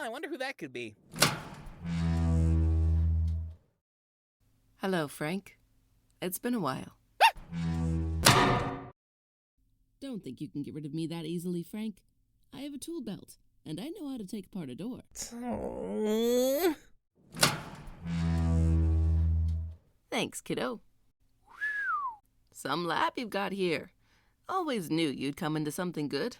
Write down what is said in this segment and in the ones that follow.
I wonder who that could be. Hello, Frank. It's been a while. Don't think you can get rid of me that easily, Frank. I have a tool belt, and I know how to take apart a door. Oh. Thanks, kiddo. Some lab you've got here. Always knew you'd come into something good.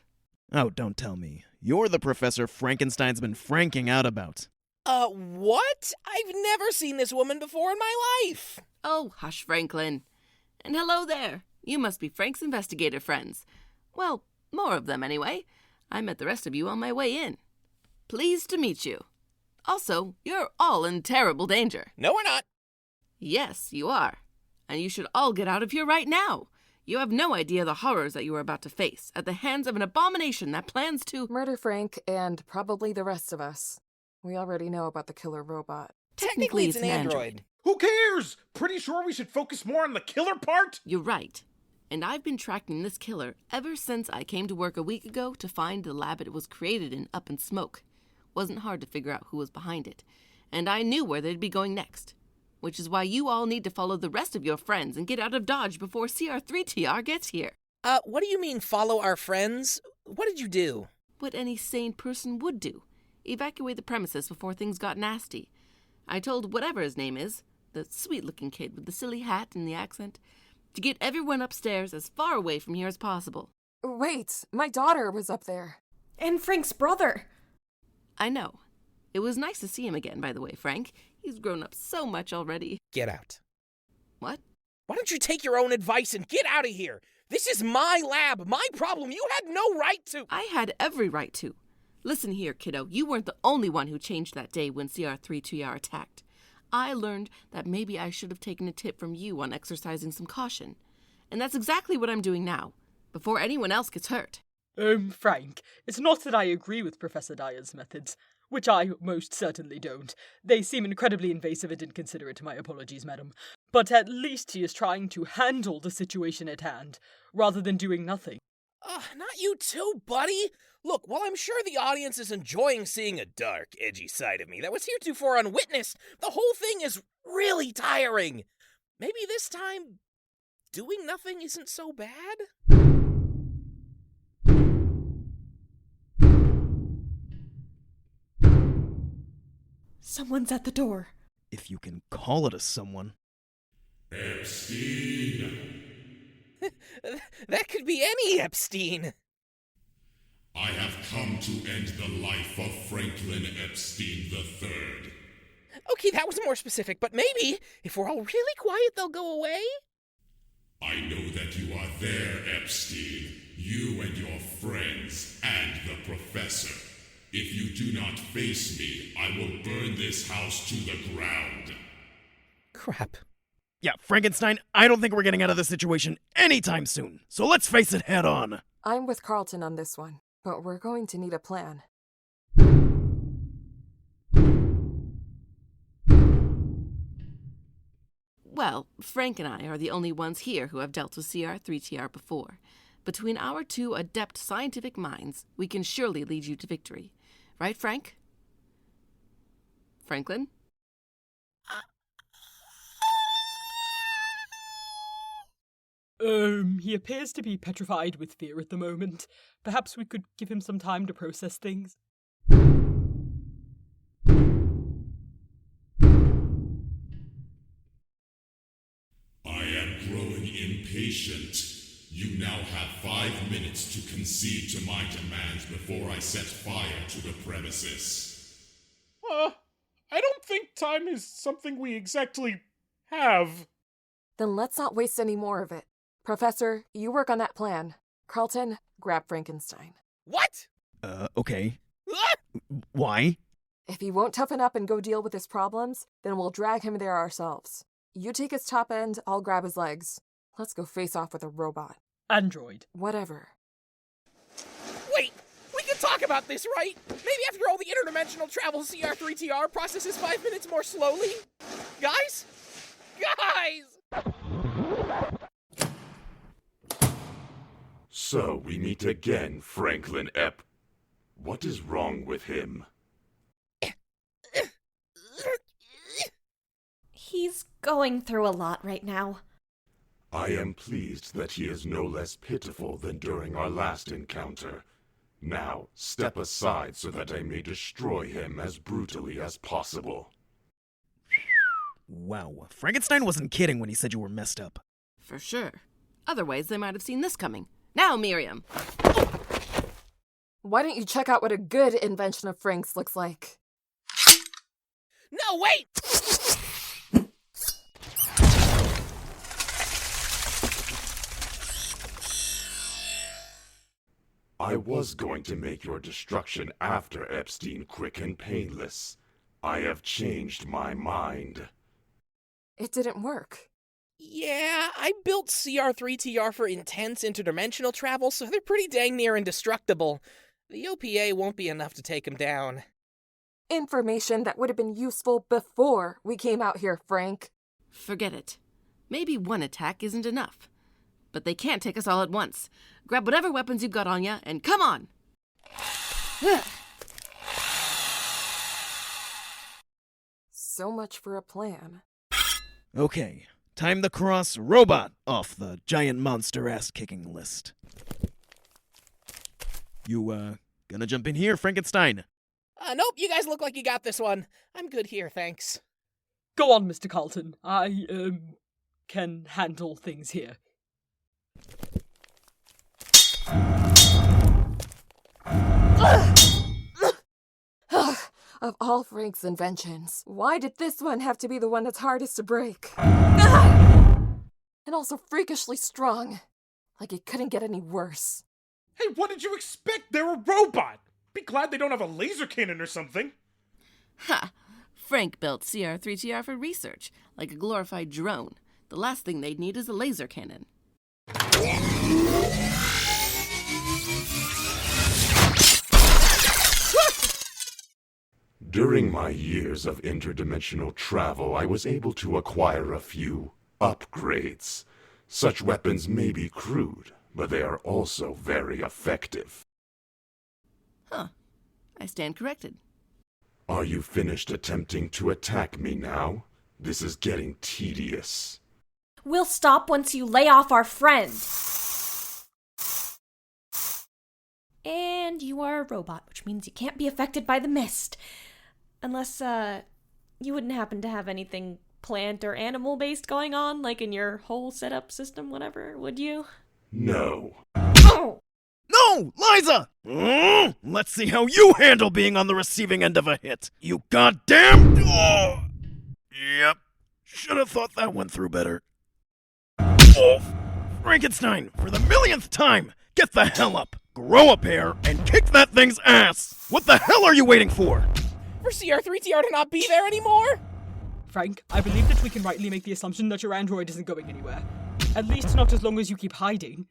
Oh, don't tell me. You're the professor Frankenstein's been franking out about. What? I've never seen this woman before in my life. Oh, hush, Franklin. And hello there. You must be Frank's investigator friends. Well, more of them anyway. I met the rest of you on my way in. Pleased to meet you. Also, you're all in terrible danger. No, we're not. Yes, you are. And you should all get out of here right now. You have no idea the horrors that you are about to face at the hands of an abomination that plans to murder Frank and probably the rest of us. We already know about the killer robot. Technically, it's an android. Who cares? Pretty sure we should focus more on the killer part? You're right. And I've been tracking this killer ever since I came to work a week ago to find the lab it was created in up in smoke. Wasn't hard to figure out who was behind it. And I knew where they'd be going next. Which is why you all need to follow the rest of your friends and get out of Dodge before CR3TR gets here. What do you mean follow our friends? What did you do? What any sane person would do. Evacuate the premises before things got nasty. I told whatever his name is, the sweet-looking kid with the silly hat and the accent, to get everyone upstairs as far away from here as possible. Wait, my daughter was up there. And Frank's brother. I know. It was nice to see him again, by the way, Frank. He's grown up so much already. Get out. What? Why don't you take your own advice and get out of here? This is my lab, my problem. You had no right to. I had every right to. Listen here, kiddo. You weren't the only one who changed that day when CR3TR attacked. I learned that maybe I should have taken a tip from you on exercising some caution. And that's exactly what I'm doing now, before anyone else gets hurt. Frank, it's not that I agree with Professor Dyer's methods, which I most certainly don't. They seem incredibly invasive and inconsiderate, my apologies, madam. But at least he is trying to handle the situation at hand, rather than doing nothing. Not you too, buddy. Look, while I'm sure the audience is enjoying seeing a dark, edgy side of me that was heretofore unwitnessed, the whole thing is really tiring. Maybe this time, doing nothing isn't so bad? Someone's at the door. If you can call it a someone. Epstein! That could be any Epstein. I have come to end the life of Franklin Epstein III. Okay, that was more specific, but maybe, if we're all really quiet, they'll go away? I know that you are there, Epstein. You and your friends, and the professor. If you do not face me, I will burn this house to the ground. Crap. Yeah, Frankenstein, I don't think we're getting out of this situation anytime soon. So let's face it head on. I'm with Carlton on this one, but we're going to need a plan. Well, Frank and I are the only ones here who have dealt with CR3TR before. Between our two adept scientific minds, we can surely lead you to victory. Right, Frank? Franklin? He appears to be petrified with fear at the moment. Perhaps we could give him some time to process things. I am growing impatient. You now have 5 minutes to concede to my demands before I set fire to the premises. I don't think time is something we exactly have. Then let's not waste any more of it. Professor, you work on that plan. Carlton, grab Frankenstein. What? Okay. Why? If he won't toughen up and go deal with his problems, then we'll drag him there ourselves. You take his top end, I'll grab his legs. Let's go face off with a robot. Android. Whatever. Wait, we can talk about this, right? Maybe after all the interdimensional travel CR3TR processes 5 minutes more slowly? Guys? So we meet again, Franklin Ep. What is wrong with him? He's going through a lot right now. I am pleased that he is no less pitiful than during our last encounter. Now, step aside so that I may destroy him as brutally as possible. Wow, Frankenstein wasn't kidding when he said you were messed up. For sure. Otherwise, they might have seen this coming. Now, Miriam! Why don't you check out what a good invention of Frank's looks like? No, wait! I was going to make your destruction after Epstein quick and painless. I have changed my mind. It didn't work. Yeah, I built CR3TR for intense interdimensional travel, so they're pretty dang near indestructible. The OPA won't be enough to take him down. Information that would have been useful before we came out here, Frank. Forget it. Maybe one attack isn't enough. But they can't take us all at once. Grab whatever weapons you've got on ya, and come on! So much for a plan. Okay, time to cross robot off the giant monster ass-kicking list. You, gonna jump in here, Frankenstein? Nope, you guys look like you got this one. I'm good here, thanks. Go on, Mr. Carlton. I, can handle things here. Of all Frank's inventions, why did this one have to be the one that's hardest to break? And also freakishly strong. Like it couldn't get any worse. Hey, what did you expect? They're a robot! Be glad they don't have a laser cannon or something. Ha! Frank built CR3TR for research, like a glorified drone. The last thing they'd need is a laser cannon. During my years of interdimensional travel, I was able to acquire a few upgrades. Such weapons may be crude, but they are also very effective. Huh. I stand corrected. Are you finished attempting to attack me now? This is getting tedious. We'll stop once you lay off our friend. And you are a robot, which means you can't be affected by the mist. Unless, you wouldn't happen to have anything plant or animal-based going on, like in your whole setup system, whatever, would you? No. Oh! No, Liza! Let's see how you handle being on the receiving end of a hit. You goddamn... Oh. Yep. Should have thought that one through better. Oh. Frankenstein, for the millionth time, get the hell up, grow a pair, and kick that thing's ass! What the hell are you waiting for? For CR3TR to not be there anymore? Frank, I believe that we can rightly make the assumption that your android isn't going anywhere. At least not as long as you keep hiding.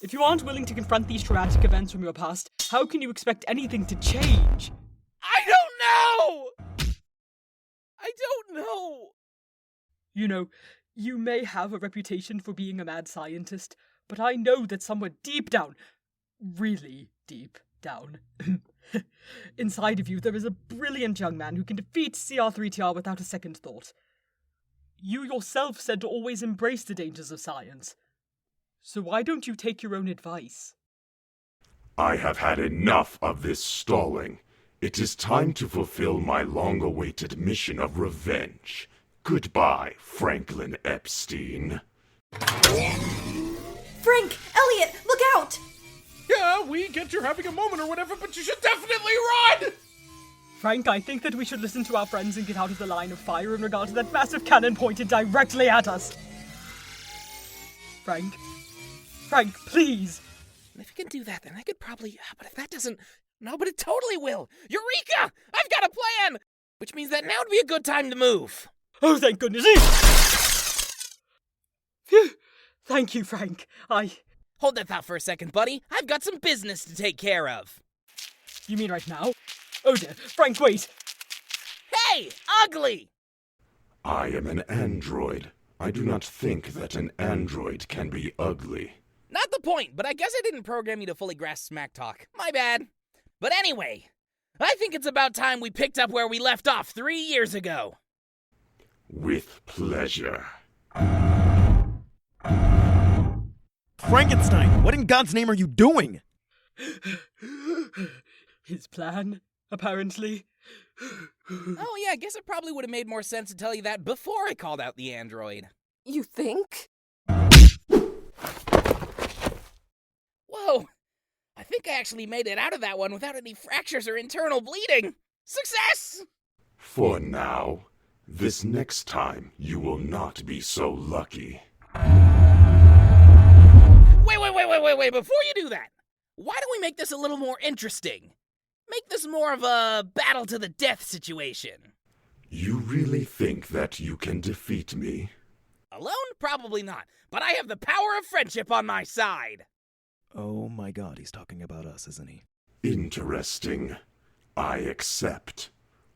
If you aren't willing to confront these traumatic events from your past, how can you expect anything to change? I don't know! I don't know! You know, you may have a reputation for being a mad scientist, but I know that somewhere deep down, really deep down, inside of you there is a brilliant young man who can defeat CR3TR without a second thought. You yourself said to always embrace the dangers of science. So why don't you take your own advice? I have had enough of this stalling. It is time to fulfill my long-awaited mission of revenge. Goodbye, Franklin Epstein. Frank! Elliot! Look out! Yeah, we get you're having a moment or whatever, but you should definitely run! Frank, I think that we should listen to our friends and get out of the line of fire in regard to that massive cannon pointed directly at us. Frank, please! And if you can do that, then I could probably... But if that doesn't... No, but it totally will! Eureka! I've got a plan! Which means that now would be a good time to move. Oh, thank goodness! Phew! Thank you, Frank. Hold that thought for a second, buddy. I've got some business to take care of. You mean right now? Oh dear. Frank, wait! Hey! Ugly! I am an android. I do not think that an android can be ugly. Not the point, but I guess I didn't program you to fully grasp smack talk. My bad. But anyway, I think it's about time we picked up where we left off 3 years ago. With pleasure. Frankenstein, what in God's name are you doing? His plan, apparently. Oh yeah, I guess it probably would have made more sense to tell you that before I called out the android. You think? Whoa! I think I actually made it out of that one without any fractures or internal bleeding! Success! For now. This next time, you will not be so lucky. Wait, before you do that, why don't we make this a little more interesting? Make this more of a battle to the death situation. You really think that you can defeat me? Alone? Probably not, but I have the power of friendship on my side. Oh my God, he's talking about us, isn't he? Interesting. I accept.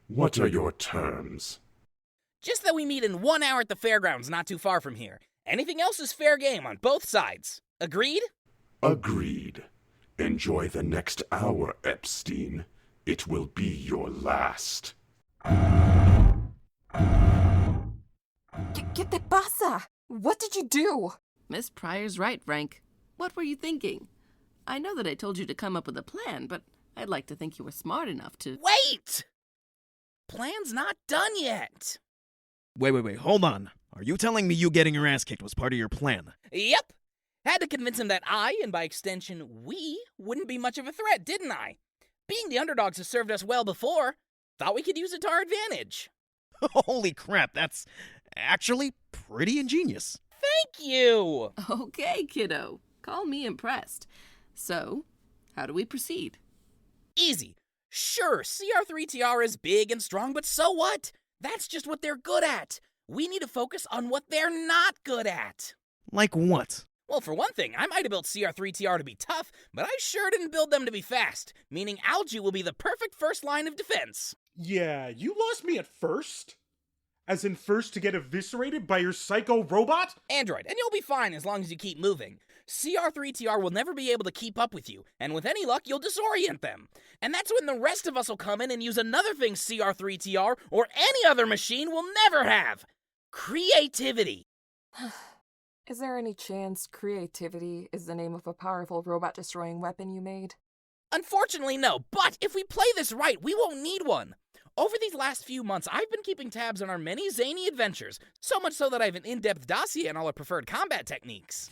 What are your terms? Just that we meet in 1 hour at the fairgrounds not too far from here. Anything else is fair game on both sides. Agreed? Agreed. Enjoy the next hour, Epstein. It will be your last. ¿Qué te pasa? What did you do? Miss Pryor's right, Frank. What were you thinking? I know that I told you to come up with a plan, but I'd like to think you were smart enough to... Wait! Plan's not done yet. Wait, hold on. Are you telling me you getting your ass kicked was part of your plan? Yep. Had to convince him that I, and by extension we, wouldn't be much of a threat, didn't I? Being the underdogs has served us well before. Thought we could use it to our advantage. Holy crap, that's actually pretty ingenious. Thank you! Okay, kiddo. Call me impressed. So, how do we proceed? Easy. Sure, CR3TR is big and strong, but so what? That's just what they're good at. We need to focus on what they're not good at. Like what? Well, for one thing, I might have built CR3TR to be tough, but I sure didn't build them to be fast, meaning Algae will be the perfect first line of defense. Yeah, you lost me at first? As in first to get eviscerated by your psycho robot? Android, and you'll be fine as long as you keep moving. CR3TR will never be able to keep up with you, and with any luck, you'll disorient them. And that's when the rest of us will come in and use another thing CR3TR or any other machine will never have. Creativity. Is there any chance creativity is the name of a powerful robot-destroying weapon you made? Unfortunately, no, but if we play this right, we won't need one. Over these last few months, I've been keeping tabs on our many zany adventures, so much so that I have an in-depth dossier on all our preferred combat techniques.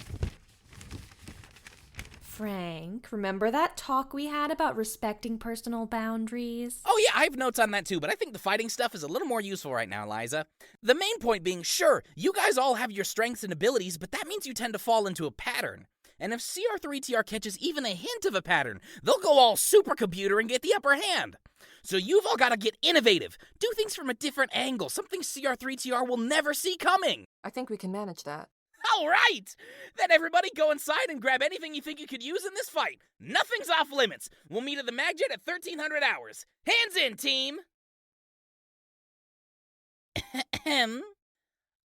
Frank, remember that talk we had about respecting personal boundaries? Oh yeah, I have notes on that too, but I think the fighting stuff is a little more useful right now, Liza. The main point being, sure, you guys all have your strengths and abilities, but that means you tend to fall into a pattern. And if CR3TR catches even a hint of a pattern, they'll go all supercomputer and get the upper hand. So you've all got to get innovative, do things from a different angle, something CR3TR will never see coming. I think we can manage that. All right! Then everybody go inside and grab anything you think you could use in this fight. Nothing's off limits. We'll meet at the Magjet at 1300 hours. Hands in, team!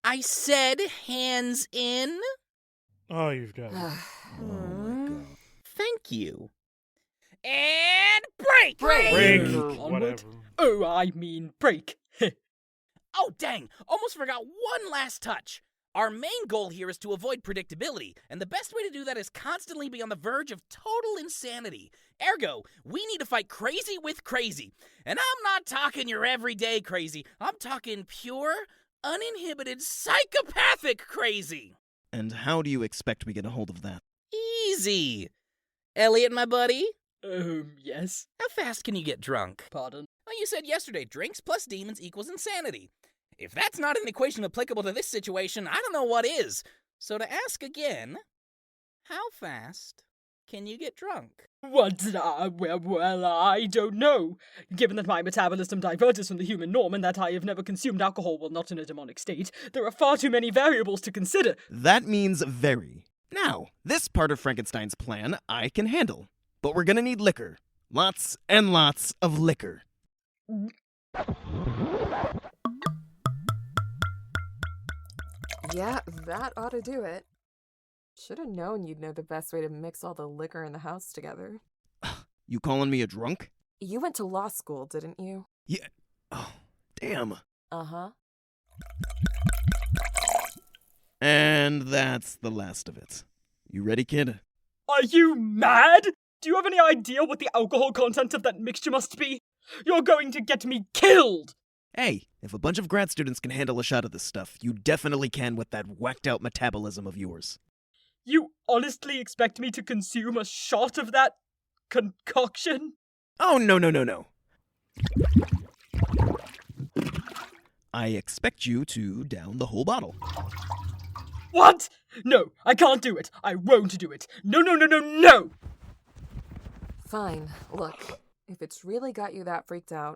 I said hands in. Oh, you've got it. Oh my God. Thank you. And break! Break or Onward. whatever. Oh, I mean break. Oh, dang! Almost forgot one last touch. Our main goal here is to avoid predictability, and the best way to do that is constantly be on the verge of total insanity. Ergo, we need to fight crazy with crazy. And I'm not talking your everyday crazy. I'm talking pure, uninhibited, psychopathic crazy. And how do you expect we get a hold of that? Easy. Elliot, my buddy, Yes. how fast can you get drunk? Pardon? Well, you said yesterday, drinks plus demons equals insanity. If that's not an equation applicable to this situation, I don't know what is. So to ask again, how fast can you get drunk? Well, I don't know. Given that my metabolism diverges from the human norm and that I have never consumed alcohol while not in a demonic state, there are far too many variables to consider. That means very. Now, this part of Frankenstein's plan I can handle. But we're gonna need liquor. Lots and lots of liquor. Yeah, that ought to do it. Should have known you'd know the best way to mix all the liquor in the house together. You calling me a drunk? You went to law school, didn't you? Yeah. Oh, damn. Uh-huh. And that's the last of it. You ready, kid? Are you mad? Do you have any idea what the alcohol content of that mixture must be? You're going to get me killed! Hey, if a bunch of grad students can handle a shot of this stuff, you definitely can with that whacked-out metabolism of yours. You honestly expect me to consume a shot of that concoction? Oh, no. I expect you to down the whole bottle. What? No, I can't do it. I won't do it. No! Fine. Look, if it's really got you that freaked out,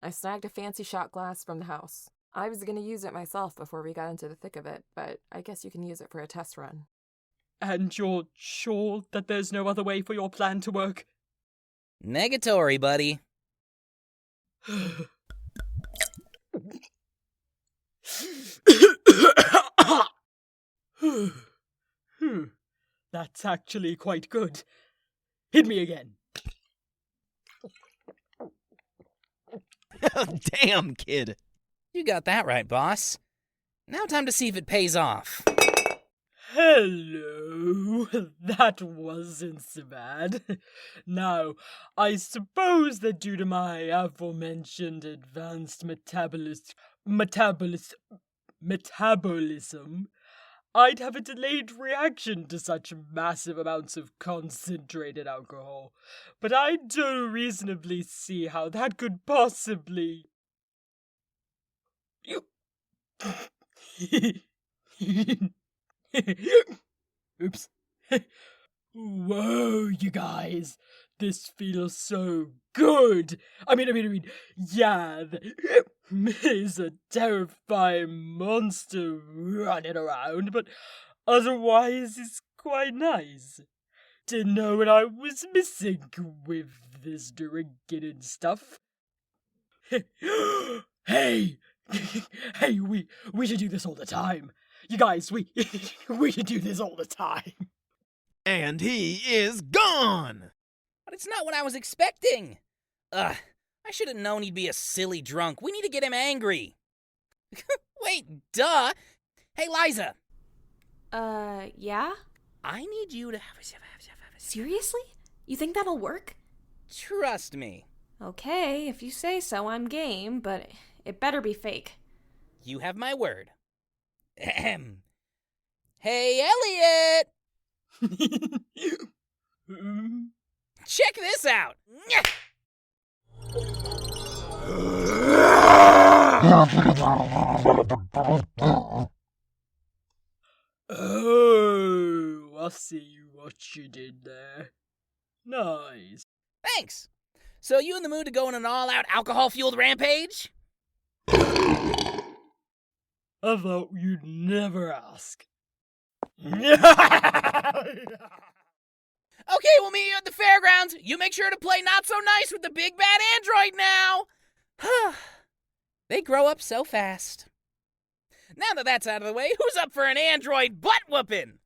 I snagged a fancy shot glass from the house. I was gonna use it myself before we got into the thick of it, but I guess you can use it for a test run. And you're sure that there's no other way for your plan to work? Negatory, buddy. That's actually quite good. Hit me again. Damn, kid. You got that right, boss. Now time to see if it pays off. Hello, that wasn't so bad. Now, I suppose that due to my aforementioned advanced metabolism, I'd have a delayed reaction to such massive amounts of concentrated alcohol, but I don't reasonably see how that could possibly... Oops. Whoa, you guys. This feels so good. I mean, yeah, there's a terrifying monster running around, but otherwise it's quite nice. Didn't know what I was missing with this drinking and stuff. Hey, we should do this all the time. You guys, we should do this all the time. And he is gone! But it's not what I was expecting. I should have known he'd be a silly drunk. We need to get him angry. Wait, duh. Hey, Liza. Yeah? I need you to... Seriously? You think that'll work? Trust me. Okay, if you say so, I'm game, but it better be fake. You have my word. Ahem. Hey, Elliot! Check this out! Oh, I see what you did there. Nice. Thanks. So you in the mood to go on an all-out alcohol-fueled rampage? I thought you'd never ask. Okay, we'll meet you at the fairgrounds. You make sure to play Not So Nice with the big bad android now. They grow up so fast. Now that that's out of the way, who's up for an android butt-whooping?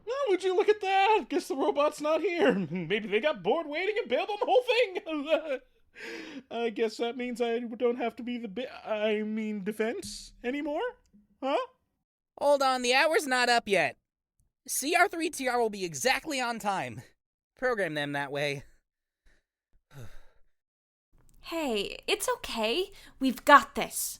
Oh, would you look at that? Guess the robot's not here. Maybe they got bored waiting and bailed on the whole thing. I guess that means I don't have to be the defense anymore? Huh? Hold on, the hour's not up yet. CR3TR will be exactly on time. Program them that way. Hey, it's okay. We've got this.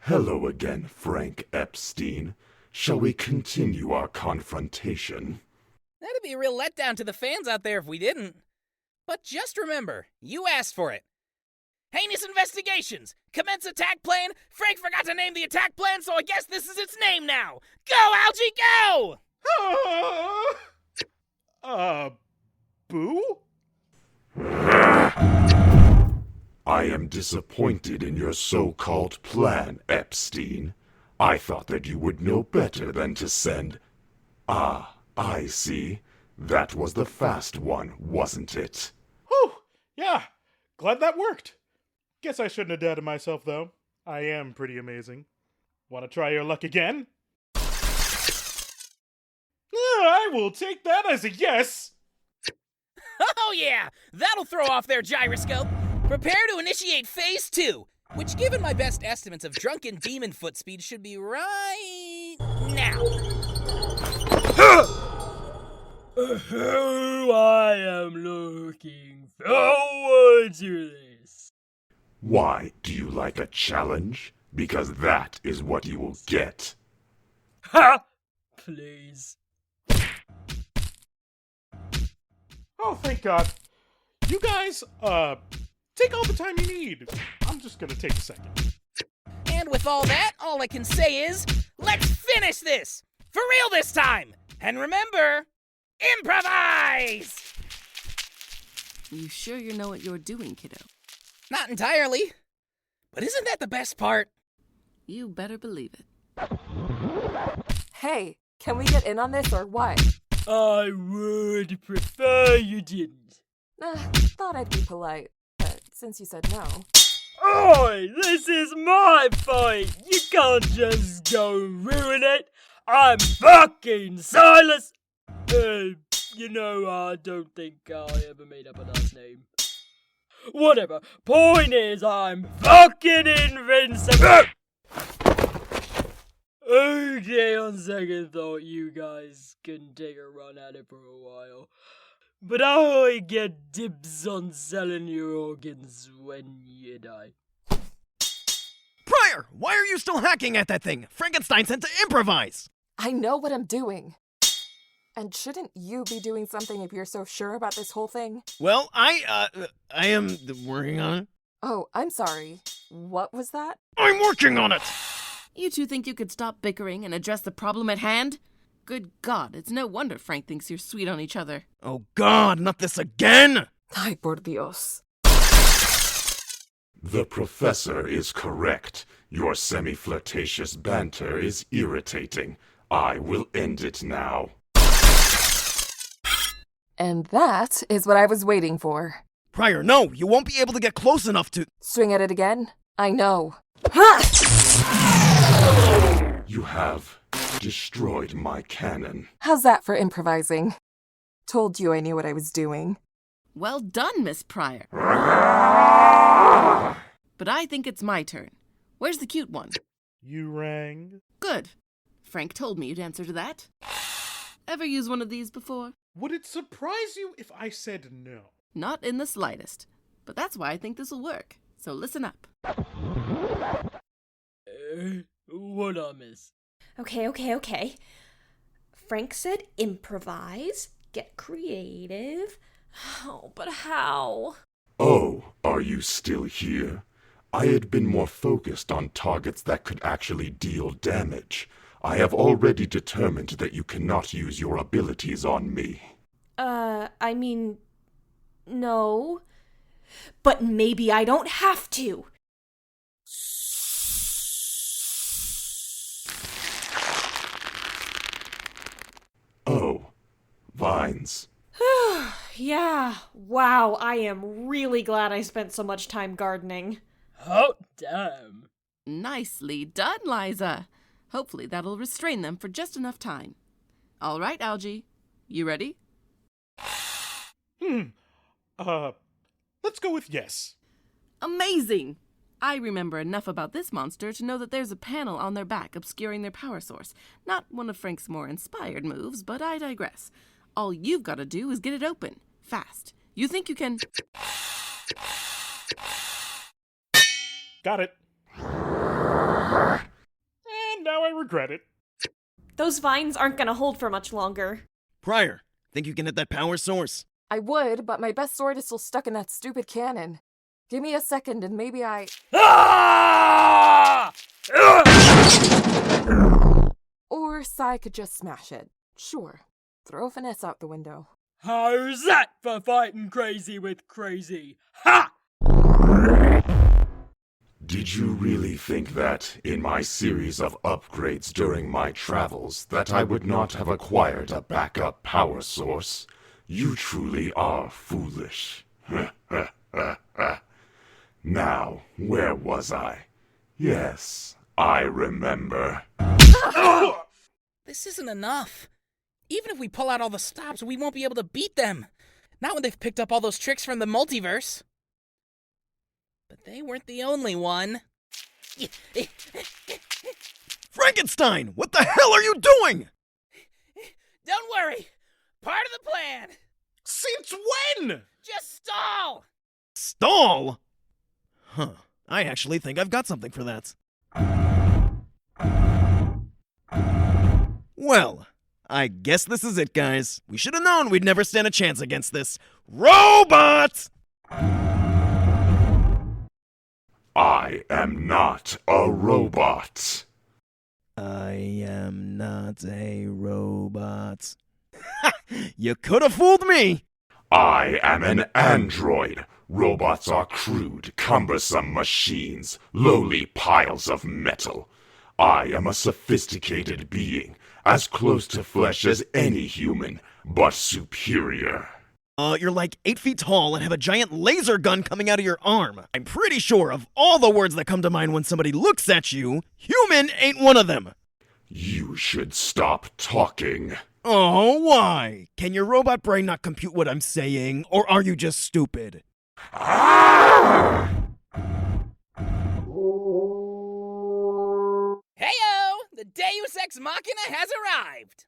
Hello again, Frank Epstein. Shall we continue our confrontation? That'd be a real letdown to the fans out there if we didn't. But just remember, you asked for it. Heinous Investigations! Commence attack plan! Frank forgot to name the attack plan, so I guess this is its name now! Go, Algie, go! Boo? I am disappointed in your so-called plan, Epstein. I thought that you would know better than to send... Ah, I see. That was the fast one, wasn't it? Whew, yeah. Glad that worked. Guess I shouldn't have doubted myself, though. I am pretty amazing. Want to try your luck again? I will take that as a yes. Oh yeah, that'll throw off their gyroscope. Prepare to initiate Phase 2, which given my best estimates of drunken demon foot speed should be right now. I am looking forward to this. Why, do you like a challenge? Because that is what you will get. Ha! Please. Oh, thank God. You guys, take all the time you need. I'm just gonna take a second. And with all that, all I can say is, let's finish this! For real this time! And remember, improvise! You sure you know what you're doing, kiddo? Not entirely. But isn't that the best part? You better believe it. Hey, can we get in on this or what? I would prefer you didn't. Thought I'd be polite, but since you said no. Oi, this is my fight. You can't just go ruin it. I'm fucking Silas. I don't think I ever made up a last name. Whatever. Point is, I'm fucking invincible. Okay, on second thought, you guys can take a run at it for a while. But I get dibs on selling your organs when you die. Pryor, why are you still hacking at that thing? Frankenstein said to improvise! I know what I'm doing. And shouldn't you be doing something if you're so sure about this whole thing? Well, I am working on it. Oh, I'm sorry. What was that? I'm working on it! You two think you could stop bickering and address the problem at hand? Good God, it's no wonder Frank thinks you're sweet on each other. Oh God, not this again! Ay, por Dios. The professor is correct. Your semi-flirtatious banter is irritating. I will end it now. And that is what I was waiting for. Pryor, no, you won't be able to get close enough to— Swing at it again? I know. You have destroyed my cannon. How's that for improvising? Told you I knew what I was doing. Well done, Miss Pryor. But I think it's my turn. Where's the cute one? You rang? Good. Frank told me you'd answer to that. Ever use one of these before? Would it surprise you if I said no? Not in the slightest. But that's why I think this'll work. So listen up. What I miss? Okay. Frank said improvise, get creative. Oh, but how? Oh, are you still here? I had been more focused on targets that could actually deal damage. I have already determined that you cannot use your abilities on me. I mean, no. But maybe I don't have to. Oh, vines. Yeah, wow, I am really glad I spent so much time gardening. Hot damn. Nicely done, Liza. Hopefully that'll restrain them for just enough time. All right, Algie. You ready? Let's go with yes. Amazing! I remember enough about this monster to know that there's a panel on their back obscuring their power source. Not one of Frank's more inspired moves, but I digress. All you've got to do is get it open. Fast. You think you can... Got it. And now I regret it. Those vines aren't gonna hold for much longer. Pryor, think you can hit that power source? I would, but my best sword is still stuck in that stupid cannon. Give me a second and maybe I... Ah! Or Sai could just smash it. Sure. Throw finesse out the window. How's that for fighting crazy with crazy? Ha! Did you really think that, in my series of upgrades during my travels, that I would not have acquired a backup power source? You truly are foolish. Now, where was I? Yes, I remember. This isn't enough. Even if we pull out all the stops, we won't be able to beat them. Not when they've picked up all those tricks from the multiverse. But they weren't the only one. Frankenstein, what the hell are you doing? Don't worry. Part of the plan. Since when? Just stall. Stall? Huh. I actually think I've got something for that. Well, I guess this is it, guys. We should have known we'd never stand a chance against this. Robot! I am not a robot. I am not a robot. You could have fooled me! I am an android. Robots are crude, cumbersome machines, lowly piles of metal. I am a sophisticated being, as close to flesh as any human, but superior. You're like 8 feet tall and have a giant laser gun coming out of your arm. I'm pretty sure of all the words that come to mind when somebody looks at you, human ain't one of them. You should stop talking. Oh, why? Can your robot brain not compute what I'm saying, or are you just stupid? Ah! Heyo! The Deus Ex Machina has arrived!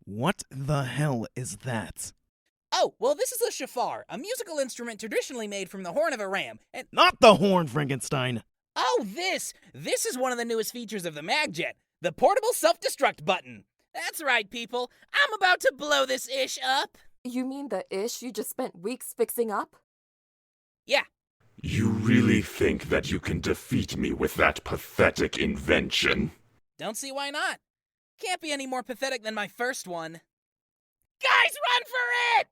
What the hell is that? Oh, well, this is a shofar, a musical instrument traditionally made from the horn of a ram, and— Not the horn, Frankenstein. Oh, this! This is one of the newest features of the MagJet, the portable self-destruct button. That's right, people. I'm about to blow this ish up. You mean the ish you just spent weeks fixing up? Yeah. You really think that you can defeat me with that pathetic invention? Don't see why not. Can't be any more pathetic than my first one. Guys, run for it!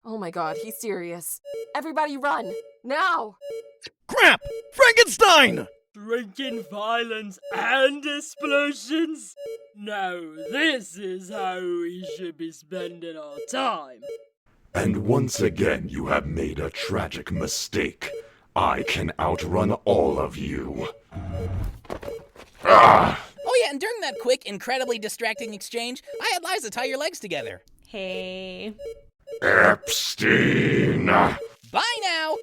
Oh my god, he's serious. Everybody run! Now! Crap! Frankenstein! Drinking violence and explosions? Now this is how we should be spending our time. And once again you have made a tragic mistake. I can outrun all of you. Ah! Oh yeah, and during that quick, incredibly distracting exchange, I had Liza tie your legs together. Hey. Epstein! Bye now!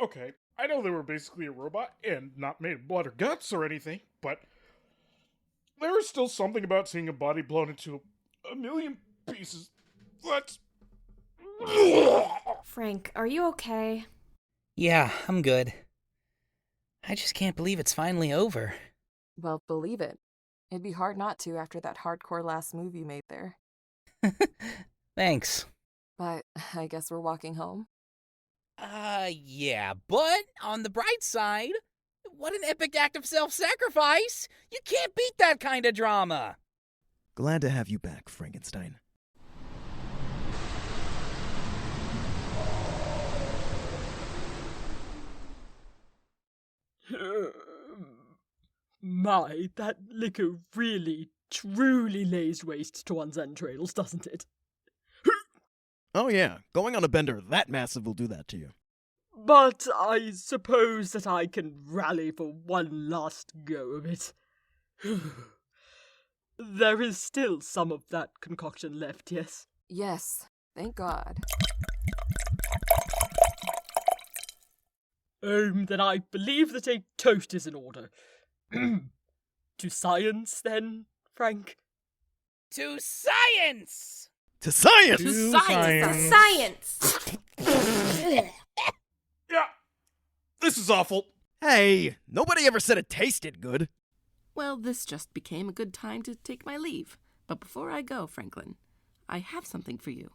Okay, I know they were basically a robot and not made of blood or guts or anything, but there is still something about seeing a body blown into a million pieces. That's... Frank, are you okay? Yeah, I'm good. I just can't believe it's finally over. Well, believe it. It'd be hard not to after that hardcore last move you made there. Thanks. But I guess we're walking home. Yeah, but on the bright side, what an epic act of self-sacrifice! You can't beat that kind of drama! Glad to have you back, Frankenstein. My, that liquor really, truly lays waste to one's entrails, doesn't it? Oh yeah, going on a bender that massive will do that to you. But I suppose that I can rally for one last go of it. There is still some of that concoction left, yes? Yes, thank God. Then I believe that a toast is in order. To science, then, Frank? To science! To science! To science! Yeah, this is awful. Hey, nobody ever said it tasted good. Well, this just became a good time to take my leave. But before I go, Franklin, I have something for you.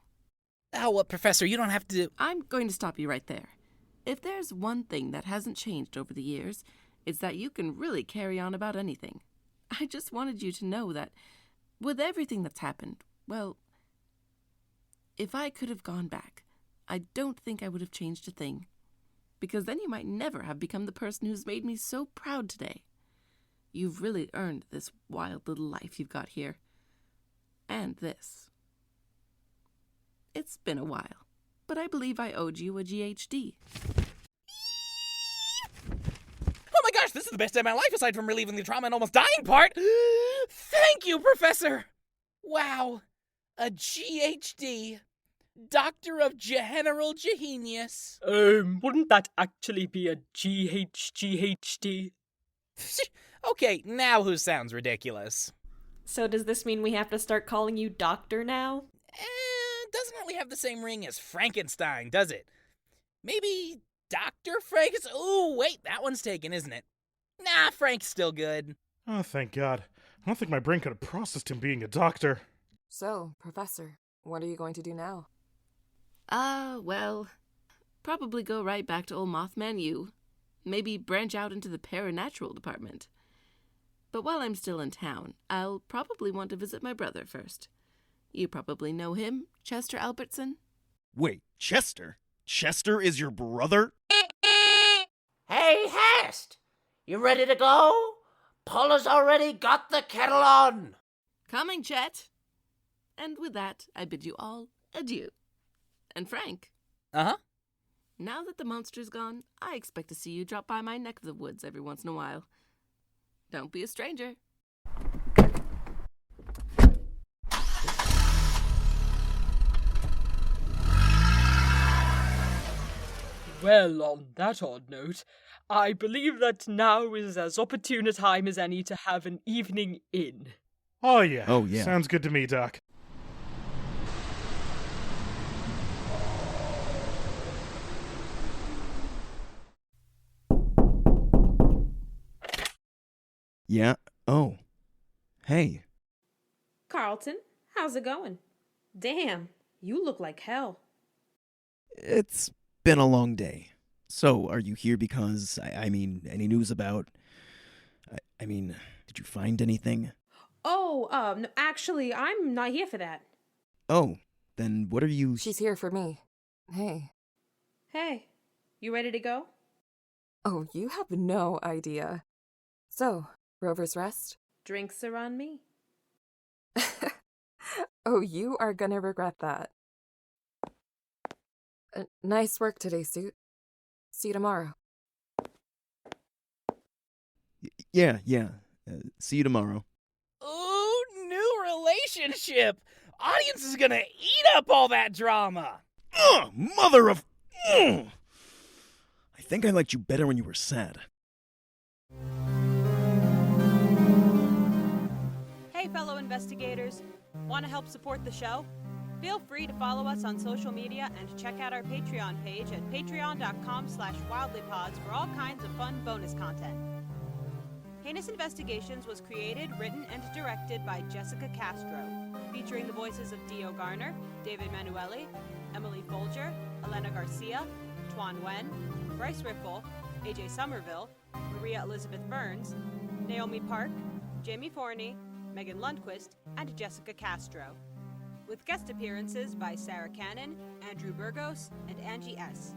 Oh, well, Professor, you don't have to... I'm going to stop you right there. If there's one thing that hasn't changed over the years, it's that you can really carry on about anything. I just wanted you to know that with everything that's happened, well, if I could have gone back, I don't think I would have changed a thing. Because then you might never have become the person who's made me so proud today. You've really earned this wild little life you've got here. And this. It's been a while, but I believe I owed you a GHD. Oh my gosh, this is the best day of my life aside from relieving the trauma and almost dying part! Thank you, Professor! Wow, a GHD. Doctor of General Genius. Wouldn't that actually be a GHD? Okay, now who sounds ridiculous? So does this mean we have to start calling you Doctor now? Doesn't really have the same ring as Frankenstein, does it? Maybe Dr. Frankenstein? Ooh, wait, that one's taken, isn't it? Nah, Frank's still good. Oh, thank God. I don't think my brain could have processed him being a doctor. So, Professor, what are you going to do now? Well, probably go right back to old Mothman U. Maybe branch out into the paranatural department. But while I'm still in town, I'll probably want to visit my brother first. You probably know him, Chester Albertson? Wait, Chester? Chester is your brother? Hey, Hast! You ready to go? Paula's already got the kettle on! Coming, Chet! And with that, I bid you all adieu. And Frank. Uh-huh. Now that the monster's gone, I expect to see you drop by my neck of the woods every once in a while. Don't be a stranger. Well, on that odd note, I believe that now is as opportune a time as any to have an evening in. Oh, yeah. Oh, yeah. Sounds good to me, Doc. Yeah. Oh. Hey. Carlton, how's it going? Damn, you look like hell. It's been a long day. So, are you here because, I mean, any news about... I mean, did you find anything? Oh, no, actually, I'm not here for that. Oh, then what are you... She's here for me. Hey. Hey, you ready to go? Oh, you have no idea. So, Rover's Rest? Drinks are on me. Oh, you are gonna regret that. Nice work today, Suit. See you tomorrow. Yeah. See you tomorrow. Ooh, new relationship! Audience is gonna eat up all that drama! Ugh, mother of... Ugh. I think I liked you better when you were sad. Hey, fellow investigators. Want to help support the show? Feel free to follow us on social media and check out our Patreon page at patreon.com/wildlypods for all kinds of fun bonus content. Heinous Investigations was created, written, and directed by Jessica Castro, featuring the voices of Dio Garner, David Manuele, Emily Foulger, Elena García, Toan Nguyen, Bryce Riffle, AJ Somerville, Maria Elizabeth Burns, Naomi Park, Jamie Forney, Megan Lundquist, and Jessica Castro, with guest appearances by Sarah Cannon, Andrew Burgos, and Angie S.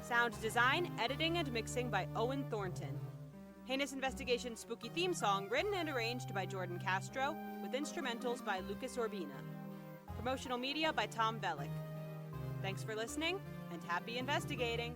Sound design, editing, and mixing by Owen Thornton. Heinous Investigations spooky theme song written and arranged by Jordan Castro, with instrumentals by Lucas Orbina. Promotional media by Tom Bellick. Thanks for listening, and happy investigating!